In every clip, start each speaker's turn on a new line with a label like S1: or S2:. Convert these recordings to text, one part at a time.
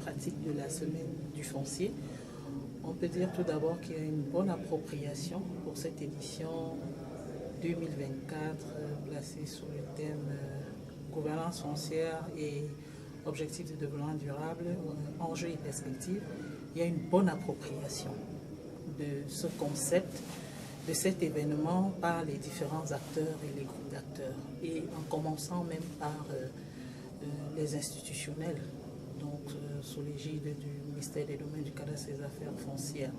S1: pratique de la semaine du foncier. On peut dire tout d'abord qu'il y a une bonne appropriation pour cette édition 2024 placée sous le thème gouvernance foncière et objectifs de développement durable, enjeux et perspectives. Il y a une bonne appropriation de ce concept, de cet événement par les différents acteurs et les groupes d'acteurs, et en commençant même par les institutionnels, donc sous l'égide du ministère des Domaines, du Cadastre et des Affaires foncières.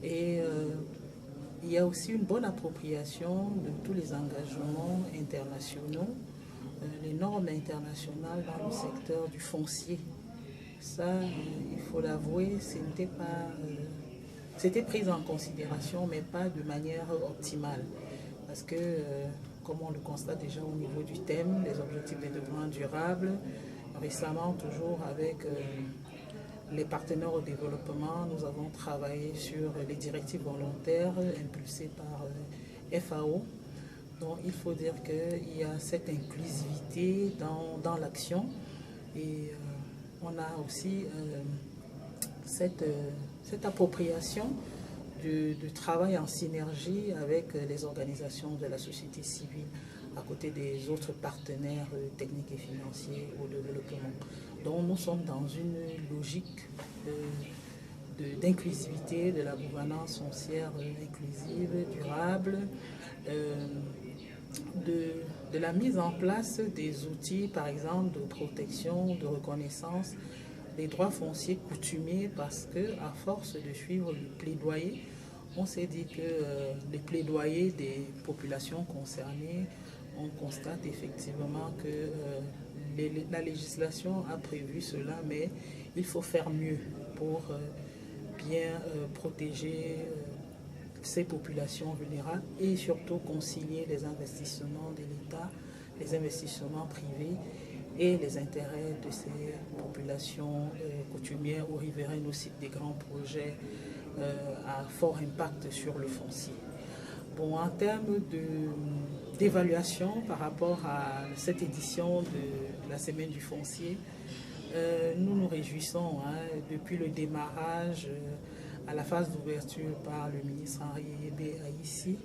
S1: Et il y a aussi une bonne appropriation de tous les engagements internationaux, les normes internationales dans le secteur du foncier. Ça, il faut l'avouer, c'était pris en considération, mais pas de manière optimale. Parce que, comme on le constate déjà au niveau du thème, les objectifs de développement durable, récemment, toujours avec les partenaires au développement, nous avons travaillé sur les directives volontaires impulsées par FAO. Donc, il faut dire qu'il y a cette inclusivité dans l'action et on a aussi cette appropriation de travail en synergie avec les organisations de la société civile à côté des autres partenaires techniques et financiers au développement. Donc nous sommes dans une logique d'inclusivité, de la gouvernance foncière inclusive, durable, de la mise en place des outils, par exemple, de protection, de reconnaissance des droits fonciers coutumiers, parce qu'à force de suivre le plaidoyer, on s'est dit que les plaidoyers des populations concernées, on constate effectivement que la législation a prévu cela, mais il faut faire mieux pour bien protéger ces populations vulnérables et surtout concilier les investissements de l'État, les investissements privés et les intérêts de ces populations coutumières ou riveraines aussi des grands projets à fort impact sur le foncier. Bon, en termes d'évaluation par rapport à cette édition de la Semaine du foncier, nous nous réjouissons depuis le démarrage à la phase d'ouverture par le ministre Henri Yébé Aïssi,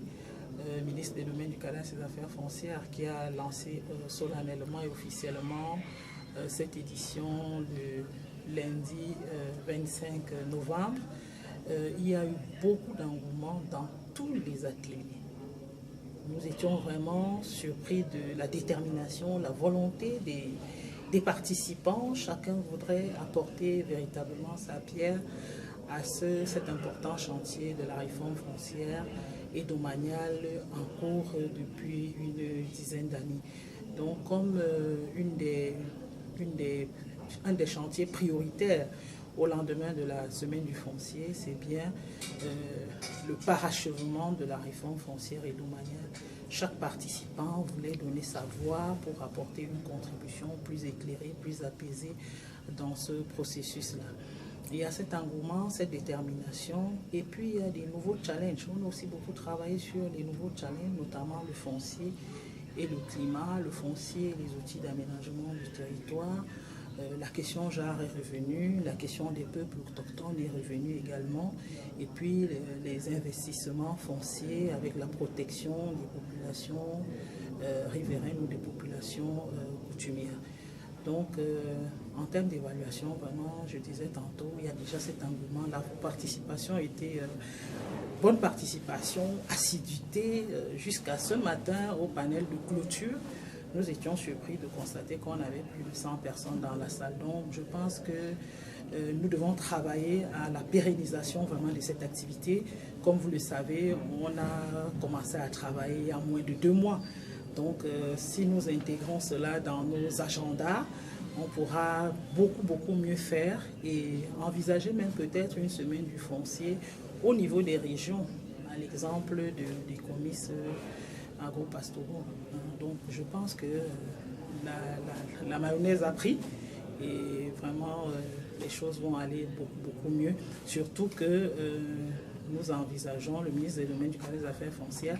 S1: ministre des Domaines, du Cadastre et des Affaires foncières, qui a lancé solennellement et officiellement cette édition le lundi 25 novembre. Il y a eu beaucoup d'engouement dans tous les ateliers. Nous étions vraiment surpris de la détermination, la volonté des participants. Chacun voudrait apporter véritablement sa pierre à cet important chantier de la réforme foncière et domaniale en cours depuis une dizaine d'années. Donc, comme un des chantiers prioritaires au lendemain de la semaine du foncier, c'est bien le parachèvement de la réforme foncière et domaniale. Chaque participant voulait donner sa voix pour apporter une contribution plus éclairée, plus apaisée dans ce processus-là. Il y a cet engouement, cette détermination, et puis il y a des nouveaux challenges. On a aussi beaucoup travaillé sur les nouveaux challenges, notamment le foncier et le climat, le foncier, les outils d'aménagement du territoire. La question genre est revenue, la question des peuples autochtones est revenue également, et puis les investissements fonciers avec la protection des populations riveraines ou des populations coutumières. Donc, en termes d'évaluation, vraiment, je disais tantôt, il y a déjà cet engouement. La participation était bonne participation, assiduité, jusqu'à ce matin au panel de clôture. Nous étions surpris de constater qu'on avait plus de 100 personnes dans la salle. Donc, je pense que nous devons travailler à la pérennisation vraiment de cette activité. Comme vous le savez, on a commencé à travailler il y a moins de 2 mois. Donc, si nous intégrons cela dans nos agendas, on pourra beaucoup mieux faire et envisager même peut-être une semaine du foncier au niveau des régions, à l'exemple des comices agro-pastoraux. Donc, je pense que la mayonnaise a pris et vraiment les choses vont aller beaucoup mieux. Surtout que nous envisageons, le ministre des Domaines, du Cadastre et des Affaires foncières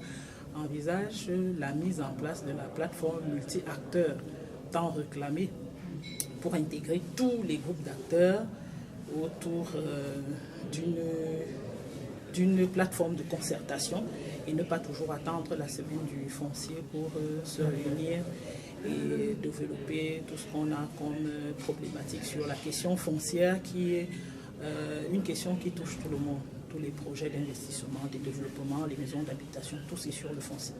S1: envisage la mise en place de la plateforme multi-acteurs tant réclamée pour intégrer tous les groupes d'acteurs autour d'une plateforme de concertation et ne pas toujours attendre la semaine du foncier pour se réunir et développer tout ce qu'on a comme problématique sur la question foncière qui est une question qui touche tout le monde, tous les projets d'investissement, de développement, les maisons d'habitation, tout c'est sur le foncier.